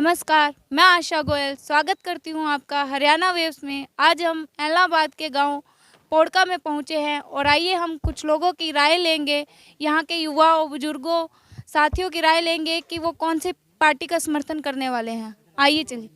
नमस्कार, मैं आशा गोयल स्वागत करती हूँ आपका हरियाणा वेव्स में। आज हम एलनाबाद के गांव पोड़का में पहुँचे हैं और आइए हम कुछ लोगों की राय लेंगे, यहाँ के युवाओं, बुजुर्गों, साथियों की राय लेंगे कि वो कौन सी पार्टी का समर्थन करने वाले हैं। आइए चलिए।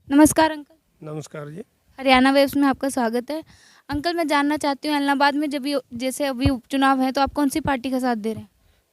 नमस्कार अंकल। नमस्कार जी। हरियाणा वेव्स में आपका स्वागत है। अंकल, मैं जानना चाहती हूँ एलनाबाद में जब जैसे अभी उपचुनाव है तो आप कौन सी पार्टी का साथ दे रहे हैं?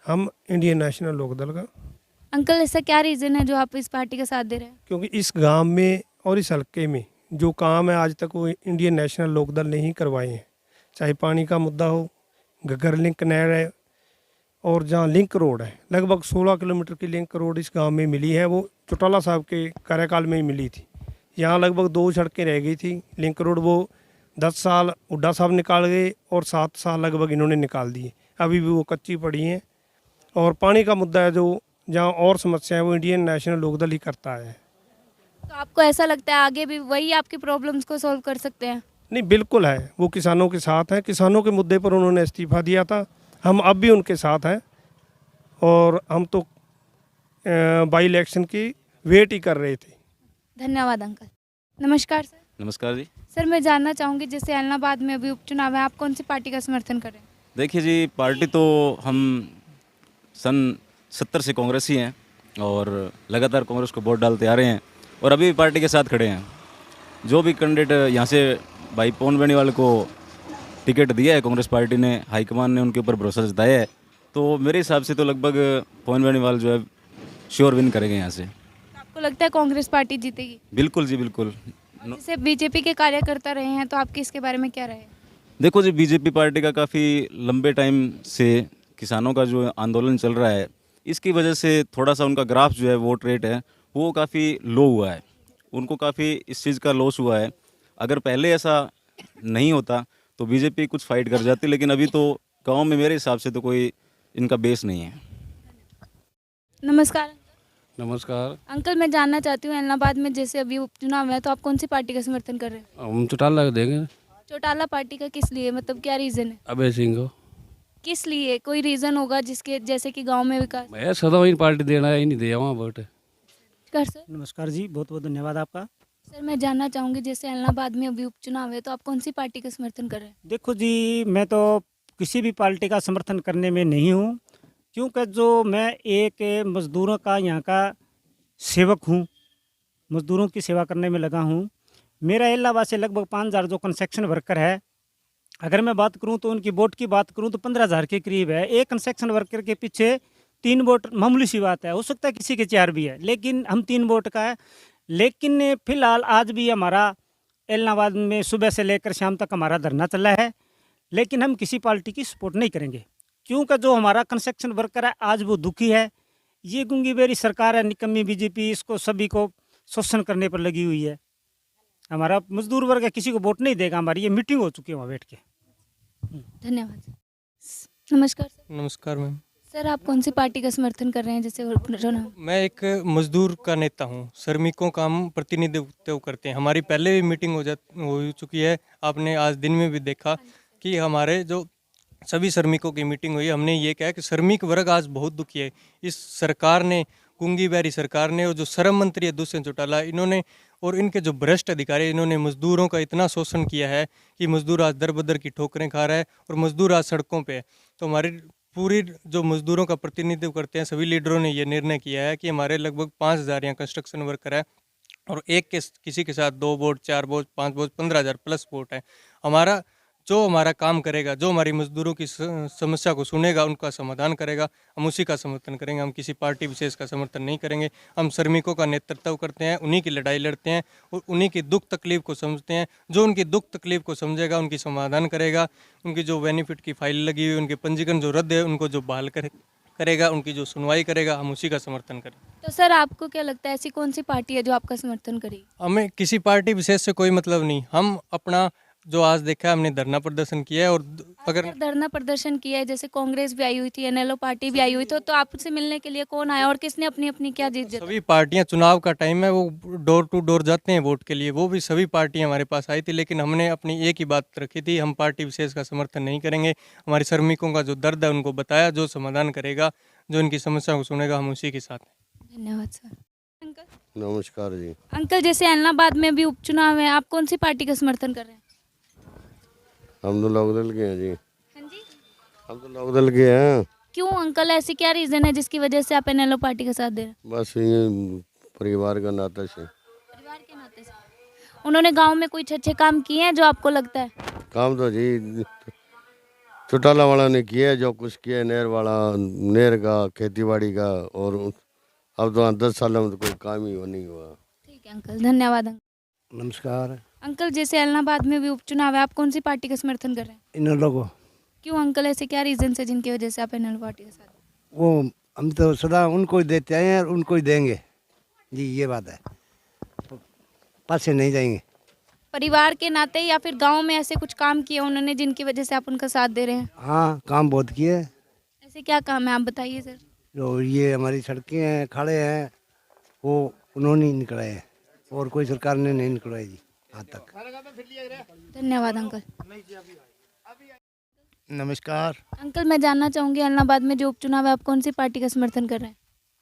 हम इंडियन नेशनल लोकदल का। अंकल, ऐसा क्या रीज़न है जो आप इस पार्टी का साथ दे रहे हैं? क्योंकि इस गांव में और इस हल्के में जो काम है आज तक वो इंडियन नेशनल लोकदल ने ही करवाए हैं। चाहे पानी का मुद्दा हो, घग्गर लिंक नहर है, और जहाँ लिंक रोड है, लगभग 16 किलोमीटर की लिंक रोड इस गांव में मिली है। वो चौटाला साहब के कार्यकाल में ही मिली थी। यहाँ लगभग 2 सड़कें रह गई थी। लिंक रोड वो 10 साल हुड्डा साहब निकाल गए और 7 साल लगभग इन्होंने निकाल दिए, अभी भी वो कच्ची पड़ी हैं। और पानी का मुद्दा है जो जहाँ और समस्या है वो इंडियन नेशनल लोकदल ही करता है। तो आपको ऐसा लगता है आगे भी वही आपकी प्रॉब्लम्स को सॉल्व कर सकते हैं? नहीं, बिल्कुल है। वो किसानों के साथ हैं। किसानों के मुद्दे पर उन्होंने इस्तीफा दिया था, हम अब भी उनके साथ हैं। और हम तो बाई इलेक्शन की वेट ही कर रहे थे। धन्यवाद अंकल। नमस्कार सर। नमस्कार जी। सर, मैं जानना चाहूँगी जैसे एलनाबाद में अभी उपचुनाव है, आप कौन सी पार्टी का समर्थन कर रहे हैं? देखिए जी, पार्टी तो हम सन 70 से कांग्रेस ही हैं और लगातार कांग्रेस को वोट डालते आ रहे हैं और अभी भी पार्टी के साथ खड़े हैं। जो भी कैंडिडेट यहाँ से भाई पवन बेनीवाल को टिकट दिया है कांग्रेस पार्टी ने, हाईकमान ने उनके ऊपर भरोसा जताया है, तो मेरे हिसाब से तो लगभग पवन बेनीवाल जो है श्योर विन करेंगे यहाँ से। तो आपको लगता है कांग्रेस पार्टी जीतेगी? बिल्कुल जी, बिल्कुल। जैसे बीजेपी के कार्यकर्ता रहे हैं तो आपकी इसके बारे में क्या राय है? देखो जी, बीजेपी पार्टी का काफ़ी लंबे टाइम से किसानों का जो आंदोलन चल रहा है, इसकी वजह से थोड़ा सा उनका ग्राफ जो है, वोट रेट है, वो काफ़ी लो हुआ है। उनको काफ़ी इस चीज़ का लॉस हुआ है। अगर पहले ऐसा नहीं होता तो बीजेपी कुछ फाइट कर जाती, लेकिन अभी तो गांव में मेरे हिसाब से तो कोई इनका बेस नहीं है। नमस्कार नमस्कार। अंकल, मैं जानना चाहती हूँ एलनाबाद में जैसे अभी उपचुनाव है तो आप कौन सी पार्टी का समर्थन कर रहे हैं? हम चौटाला को देंगे। चौटाला पार्टी का किस लिए, मतलब क्या रीज़न है? अभय सिंह को। किस लिए? कोई रीज़न होगा जिसके जैसे कि गांव में विकास मैं सदा वही पार्टी देना है, ही नहीं दिया वहाँ वोट। कर सर। नमस्कार जी, बहुत बहुत धन्यवाद आपका। सर, मैं जानना चाहूँगी जैसे एलनाबाद में अभी उपचुनाव है तो आप कौन सी पार्टी का समर्थन कर रहे हैं? देखो जी, मैं तो किसी भी पार्टी का समर्थन करने में नहीं हूँ, क्योंकि जो मैं एक मज़दूरों का यहाँ का सेवक हूँ, मज़दूरों की सेवा करने में लगा हूँ। मेरा इलाहाबाद से लगभग 5,000 जो कंस्ट्रक्शन वर्कर है, अगर मैं बात करूँ तो उनकी वोट की बात करूँ तो 15,000 के करीब है। एक कंस्ट्रक्शन वर्कर के पीछे 3 वोट मामूली सी बात है, हो सकता है किसी के 4 भी है, लेकिन हम 3 वोट का है। लेकिन फिलहाल आज भी हमारा इलाहाबाद में सुबह से लेकर शाम तक हमारा धरना चला है, लेकिन हम किसी पार्टी की सपोर्ट नहीं करेंगे, क्योंकि जो हमारा कंस्ट्रक्शन वर्कर है आज वो दुखी है। ये गूंगी बेरी सरकार है, निकम्मी बीजेपी, इसको सभी को शोषण करने पर लगी हुई है। हमारा मजदूर वर्ग है, किसी को वोट नहीं देगा। हमारी ये मीटिंग हो चुकी है वहाँ बैठ के। धन्यवाद सर। नमस्कार सर। नमस्कार मैम। सर, आप कौन सी पार्टी का समर्थन कर रहे हैं जैसे उपचुनाव? मैं एक मजदूर का नेता हूँ, श्रमिकों का हम प्रतिनिधित्व करते हैं। हमारी पहले भी मीटिंग हो चुकी है, आपने आज दिन में भी देखा कि हमारे जो सभी श्रमिकों की मीटिंग हुई। हमने ये कहा कि श्रमिक वर्ग आज बहुत दुखी है। इस सरकार ने, कुंगी बैरी सरकार ने, और जो श्रम मंत्री है दुष्यंत चौटाला, इन्होंने और इनके जो भ्रष्ट अधिकारी, इन्होंने मजदूरों का इतना शोषण किया है कि मजदूर आज दर बदर की ठोकरें खा रहा है और मजदूर आज सड़कों पे है। तो हमारी पूरी जो मजदूरों का प्रतिनिधित्व करते हैं सभी लीडरों ने ये निर्णय किया है कि हमारे लगभग 5,000 यहाँ कंस्ट्रक्शन वर्कर है और एक के किसी के साथ 2 vote, 4 vote, 5 vote, 15,000 plus vote है। हमारा जो हमारा काम करेगा, जो हमारी मजदूरों की समस्या को सुनेगा, उनका समाधान करेगा, हम उसी का समर्थन करेंगे। हम किसी पार्टी विशेष का समर्थन नहीं करेंगे। हम श्रमिकों का नेतृत्व करते हैं, उन्हीं की लड़ाई लड़ते हैं और उन्हीं की दुख तकलीफ को समझते हैं। जो उनकी दुख तकलीफ को समझेगा, उनकी समाधान करेगा, उनकी जो बेनिफिट की फाइल लगी हुई, उनके पंजीकरण जो रद्द है, उनको जो बहाल करेगा, उनकी जो सुनवाई करेगा, हम उसी का समर्थन करें। तो सर, आपको क्या लगता है ऐसी कौन सी पार्टी है जो आपका समर्थन करेगी? हमें किसी पार्टी विशेष से कोई मतलब नहीं। हम अपना जो आज देखा है, हमने धरना प्रदर्शन किया है और अगर धरना प्रदर्शन किया है, जैसे कांग्रेस भी आई हुई थी, एनएलओ पार्टी भी आई हुई थी, तो आपसे मिलने के लिए कौन आया और किसने अपनी अपनी क्या जीत जताई? सभी पार्टियां, चुनाव का टाइम है, वो डोर टू डोर जाते हैं वोट के लिए, वो भी सभी पार्टियां हमारे पास आई थी, लेकिन हमने अपनी एक ही बात रखी थी, हम पार्टी विशेष का समर्थन नहीं करेंगे। हमारे श्रमिकों का जो दर्द है उनको बताया, जो समाधान करेगा, जो इनकी समस्या को सुनेगा, हम उसी के साथ हैं। धन्यवाद सर। अंकल। नमस्कार जी। अंकल, जैसे एलनाबाद में भी उपचुनाव है, आप कौन सी पार्टी का समर्थन कर रहे हैं? हम तो लोकदल के हैं जी। हाँ जी। हम तो लोकदल के हैं। क्यों अंकल, ऐसी क्या रीजन है जिसकी वजह से आप एनएलओ पार्टी का साथ दे रहे हैं? बस ये परिवार का नाता से। परिवार के नाते से। उन्होंने गांव में कुछ अच्छे काम किए हैं जो आपको लगता है? काम तो जी चौटाला वाला ने किया है, जो कुछ किया है, नहर वाला, नहर का, खेतीबाड़ी का, और अब तो 10 सालों में तो कोई काम ही नहीं हुआ। ठीक है अंकल, धन्यवाद अंकल। नमस्कार। अंकल, जैसे एलनाबाद में भी उपचुनाव है, आप कौन सी पार्टी का समर्थन कर रहे हैं? इन लोगों क्यों अंकल, ऐसे क्या रीजन है जिनकी वजह से आप एनएलओ पार्टी के साथ? वो हम तो सदा उनको ही देते आए हैं और उनको ही देंगे जी, ये बात है, पास से नहीं जाएंगे। परिवार के नाते या फिर गांव में ऐसे कुछ काम किए उन्होंने जिनकी वजह से आप उनका साथ दे रहे हैं? हाँ, काम बहुत किए। ऐसे क्या काम है, आप बताइए सर। जो ये हमारी सड़कें हैं, खाड़े हैं, वो उन्होंने ही निकलाए हैं और कोई सरकार ने नहीं निकलवाई जी आज तक। धन्यवाद अंकल। नमस्कार। अंकल, मैं जानना चाहूंगी एलनाबाद में जो उपचुनाव है, आप कौन सी पार्टी का समर्थन कर रहे हैं?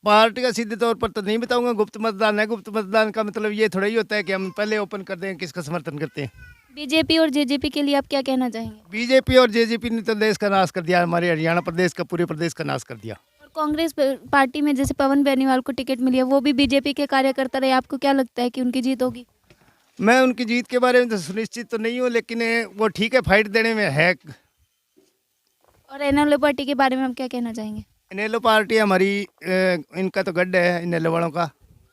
पार्टी का सीधे तौर पर तो नहीं बताऊंगा, गुप्त मतदान है। गुप्त मतदान का मतलब ये थोड़ा ही होता है कि हम पहले ओपन कर दें किसका समर्थन करते हैं। बीजेपी और जेजेपी के लिए आप क्या कहना चाहेंगे? बीजेपी और जेजेपी ने तो देश का नाश कर दिया, हमारे हरियाणा प्रदेश का, पूरे प्रदेश का नाश कर दिया। और कांग्रेस पार्टी में जैसे पवन बेनीवाल को टिकट मिली है, वो भी बीजेपी के कार्यकर्ता रहे, आपको क्या लगता है कि उनकी जीत होगी? मैं उनकी जीत के बारे में तो सुनिश्चित तो नहीं हूँ, लेकिन वो ठीक है, फाइट देने में है। और एनएलओ पार्टी के बारे में हम क्या कहना चाहेंगे? इनेलो पार्टी हमारी, इनका तो गड्ढा है इनेलो वालों का,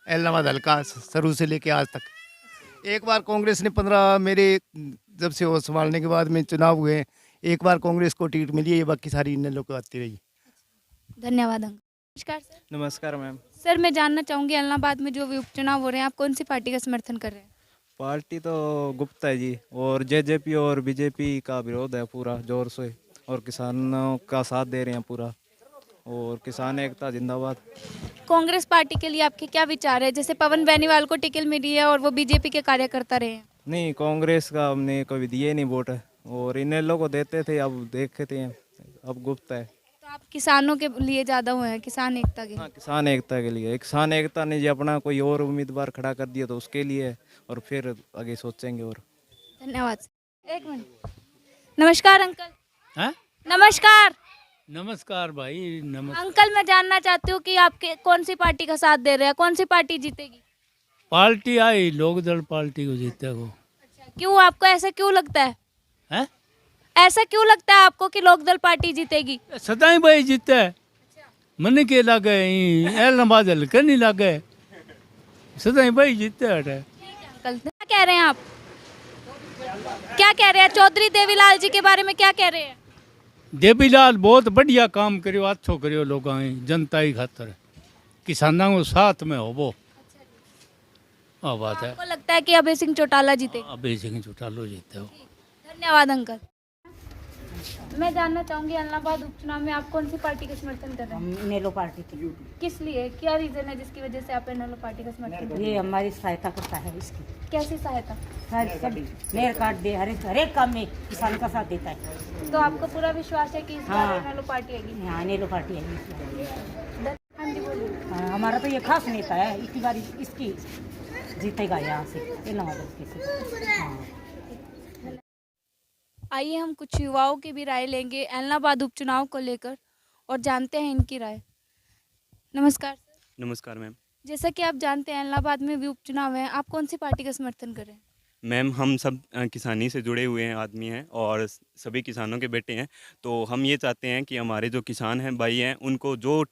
एलनाबाद हल्का शुरू से लेके आज तक। एक बार कांग्रेस ने 15 मेरे जब से वो संभालने के बाद में चुनाव हुए, एक बार कांग्रेस को टिकट मिली है, बाकी सारी इनेलो को आती रही। धन्यवाद अंकल। नमस्कार सर। नमस्कार मैम। सर, मैं जानना चाहूंगी एलनाबाद में जो भी उपचुनाव हो रहे हैं, आप कौन सी पार्टी का समर्थन कर रहे हैं? पार्टी तो गुप्त है जी, और जेजेपी और बीजेपी का विरोध है पूरा जोर से, और किसानों का साथ दे रहे हैं पूरा, और किसान एकता जिंदाबाद। कांग्रेस पार्टी के लिए आपके क्या विचार है? जैसे पवन बेनीवाल को टिकट मिली है और वो बीजेपी के कार्यकर्ता रहे हैं। नहीं, कांग्रेस का हमने कभी दिए नहीं वोट, और इनेलो को देते थे, अब देखते हैं, अब गुप्त है। तो आप किसानों के लिए ज़्यादा हुए हैं, किसान एकता के? हाँ, किसान एकता के लिए। किसान एकता ने जी अपना कोई और उम्मीदवार खड़ा कर दिया तो उसके लिए, और फिर आगे सोचेंगे। और धन्यवाद सर। एक मिनट। नमस्कार अंकल। हाँ? नमस्कार। नमस्कार भाई, नमस्कार। अंकल, मैं जानना चाहती हूँ कि आपके कौन सी पार्टी का साथ दे रहे हैं, कौन सी पार्टी जीतेगी? पार्टी आई लोकदल पार्टी को जीते को। क्यों, आपको ऐसा क्यों लगता है? हैं? ऐसा क्यों लगता है आपको कि लोकदल पार्टी जीतेगी? सदाई भाई जीते, मन के लागे एलनाबाद हल्के नहीं लागे, सदाई भाई जीते हटे। अंकल, क्या कह रहे हैं आप? क्या कह रहे हैं? चौधरी देवीलाल जी के बारे में क्या कह रहे हैं? देवीलाल बहुत बढ़िया काम करियो, अच्छो करियो, लोग जनता ही खातर, किसानों को साथ में हो वो बात है। आपको लगता है कि अभय सिंह चौटाला जीतेगी? अभय सिंह चौटाला जीते हो। धन्यवाद अंकल। मैं जानना चाहूंगी एलनाबाद उपचुनाव में आप कौन सी पार्टी का समर्थन कर रहे हैं? हम इनेलो पार्टी की। किस लिए, क्या रीजन है जिसकी वजह से आप एनएलओ पार्टी का समर्थन कर रहे हैं? ये हमारी सहायता करता है इसकी। कैसी सहायता? नहर काट दे, हर एक काम में किसान का साथ देता है। तो आपको पूरा विश्वास है कि इस बार हाँ। एनएलओ पार्टी आएगी? हाँ, इनेलो पार्टी है इसमें। हाँ जी, बोलिए। हाँ, हमारा तो ये खास नेता है, इतनी बार इसकी जीतेगा यहाँ से इलाहाबाद से। हाँ। आइए हम कुछ युवाओं की भी राय लेंगे एलनाबाद उपचुनाव को लेकर और जानते हैं इनकी राय। नमस्कार सर। नमस्कार मैम। जैसा कि आप जानते हैं एलनाबाद में भी उपचुनाव है, आप कौन सी पार्टी का समर्थन कर रहे हैं? मैम, हम सब किसानी से जुड़े हुए हैं आदमी हैं, और सभी किसानों के बेटे हैं। तो हम ये चाहते हैं कि हमारे जो किसान हैं, भाई हैं, उनको जो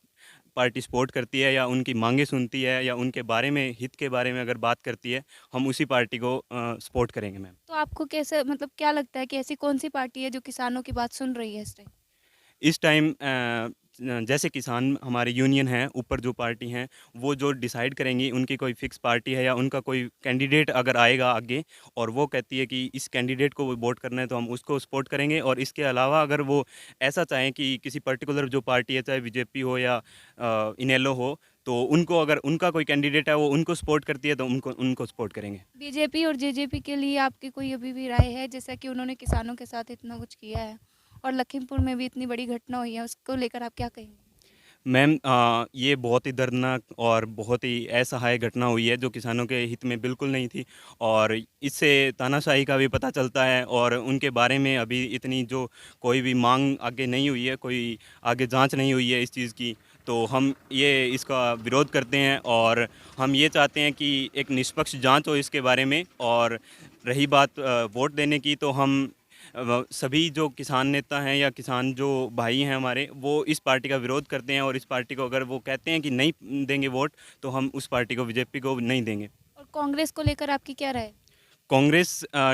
पार्टी सपोर्ट करती है या उनकी मांगे सुनती है या उनके बारे में, हित के बारे में अगर बात करती है, हम उसी पार्टी को सपोर्ट करेंगे मैम। तो आपको कैसे, मतलब क्या लगता है कि ऐसी कौन सी पार्टी है जो किसानों की बात सुन रही है इस टाइम? इस टाइम जैसे किसान हमारे यूनियन हैं, ऊपर जो पार्टी हैं वो जो डिसाइड करेंगी, उनकी कोई फिक्स पार्टी है या उनका कोई कैंडिडेट अगर आएगा आगे और वो कहती है कि इस कैंडिडेट को वोट करना है, तो हम उसको सपोर्ट करेंगे। और इसके अलावा अगर वो ऐसा चाहें कि किसी पर्टिकुलर जो पार्टी है, चाहे बीजेपी हो या इनेलो हो, तो उनको अगर उनका कोई कैंडिडेट है वो उनको सपोर्ट करती है, तो उनको सपोर्ट करेंगे। बीजेपी और जेजेपी के लिए आपकी कोई अभी भी राय है? जैसा कि उन्होंने किसानों के साथ इतना कुछ किया है और लखीमपुर में भी इतनी बड़ी घटना हुई है, उसको लेकर आप क्या कहेंगे? मैम ये बहुत ही दर्दनाक और बहुत ही असहाय घटना हुई है जो किसानों के हित में बिल्कुल नहीं थी, और इससे तानाशाही का भी पता चलता है, और उनके बारे में अभी इतनी जो कोई भी मांग आगे नहीं हुई है, कोई आगे जांच नहीं हुई है इस चीज़ की। तो हम ये इसका विरोध करते हैं और हम ये चाहते हैं कि एक निष्पक्ष जांच हो इसके बारे में। और रही बात वोट देने की, तो हम सभी जो किसान नेता हैं या किसान जो भाई हैं हमारे, वो इस पार्टी का विरोध करते हैं, और इस पार्टी को अगर वो कहते हैं कि नहीं देंगे वोट, तो हम उस पार्टी को, बीजेपी को नहीं देंगे। और कांग्रेस को लेकर आपकी क्या राय है? कांग्रेस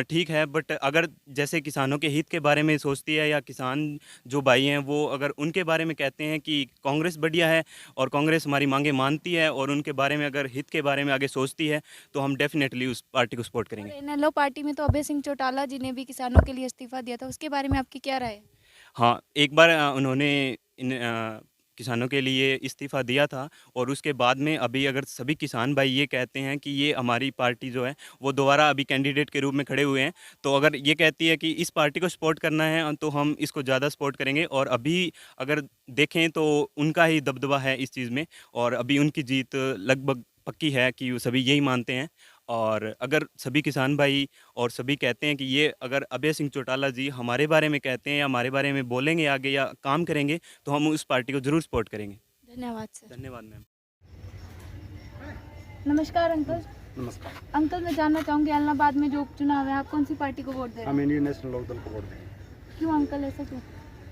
ठीक है, बट अगर जैसे किसानों के हित के बारे में सोचती है, या किसान जो भाई हैं वो अगर उनके बारे में कहते हैं कि कांग्रेस बढ़िया है और कांग्रेस हमारी मांगे मानती है और उनके बारे में अगर हित के बारे में आगे सोचती है, तो हम डेफिनेटली उस पार्टी को सपोर्ट करेंगे। इनेलो पार्टी में तो अभय सिंह चौटाला जी ने भी किसानों के लिए इस्तीफा दिया था, उसके बारे में आपकी क्या राय है? हाँ, एक बार उन्होंने किसानों के लिए इस्तीफ़ा दिया था, और उसके बाद में अभी अगर सभी किसान भाई ये कहते हैं कि ये हमारी पार्टी जो है वो दोबारा अभी कैंडिडेट के रूप में खड़े हुए हैं, तो अगर ये कहती है कि इस पार्टी को सपोर्ट करना है, तो हम इसको ज़्यादा सपोर्ट करेंगे। और अभी अगर देखें तो उनका ही दबदबा है इस चीज़ में, और अभी उनकी जीत लगभग पक्की है कि वो सभी यही मानते हैं। और अगर सभी किसान भाई और सभी कहते हैं कि ये अगर अभय सिंह चौटाला जी हमारे बारे में कहते हैं या हमारे बारे में बोलेंगे आगे या काम करेंगे, तो हम उस पार्टी को ज़रूर सपोर्ट करेंगे। धन्यवाद सर। धन्यवाद मैम। नमस्कार अंकल। नमस्कार। अंकल, मैं जानना चाहूँगी इलाहाबाद में जो उपचुनाव है, आप कौन सी पार्टी को वोट दे रहे हैं? हम इंडियन नेशनल लोकदल को वोट देंगे। क्यों अंकल, ऐसा क्यों?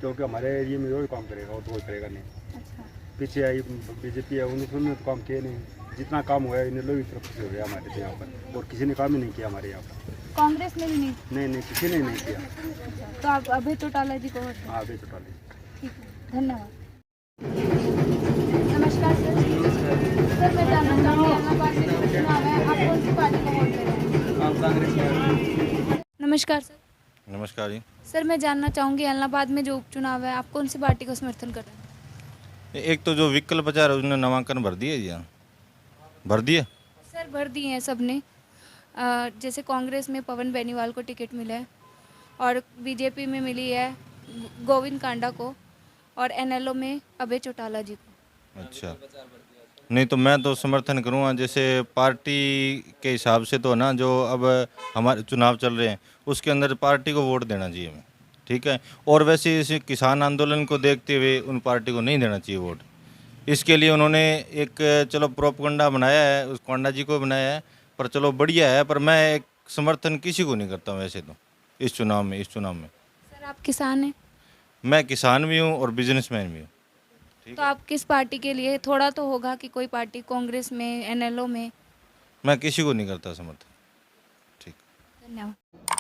क्योंकि हमारे एरिया में वही काम करेगा और तो कोई करेगा नहीं। अच्छा। पीछे आई बीजेपी है, उन्होंने तो काम किया नहीं। जितना काम हुआ है इन लोगों की तरफ से हो गया हमारे यहाँ पर, और किसी ने काम ही नहीं किया हमारे यहाँ पर। कांग्रेस ने भी नहीं? नहीं, किसी ने नहीं किया। तो आप अभय चौटाला जी को वोट दें? हाँ, अभय चौटाला। ठीक है, धन्यवाद। नमस्कार सर। सर, मैं जानना चाहूँगी इलाहाबाद में जो उपचुनाव है, आप कौन सी पार्टी को वोट दे रहे हैं? आप कांग्रेस। नमस्कार सर। नमस्कार जी। सर, मैं जानना चाहूँगी इलाहाबाद में जो उपचुनाव है, आप कौन सी पार्टी को समर्थन कर रहे हैं? एक तो जो विकल्प प्रचार है उसने नामांकन भर दिए जी। भर दिए सर, भर दिए हैं सबने। जैसे कांग्रेस में पवन बेनीवाल को टिकट मिला है, और बीजेपी में मिली है गोविंद कांडा को, और एनएलओ में अभय चौटाला जी को। अच्छा, नहीं तो मैं तो समर्थन करूँगा। जैसे पार्टी के हिसाब से तो ना, जो अब हमारे चुनाव चल रहे हैं उसके अंदर पार्टी को वोट देना चाहिए हमें, ठीक है। और वैसे इस किसान आंदोलन को देखते हुए उन पार्टी को नहीं देना चाहिए वोट। इसके लिए उन्होंने एक चलो प्रोपगंडा बनाया है, उस कांडा जी को बनाया है, पर चलो बढ़िया है, पर मैं एक समर्थन किसी को नहीं करता हूँ वैसे तो इस चुनाव में। सर, आप किसान हैं? मैं किसान भी हूँ और बिजनेसमैन भी हूँ। तो आप किस पार्टी के लिए? थोड़ा तो होगा कि कोई पार्टी कांग्रेस में, एनएलओ में? मैं किसी को नहीं करता समर्थन। ठीक, धन्यवाद।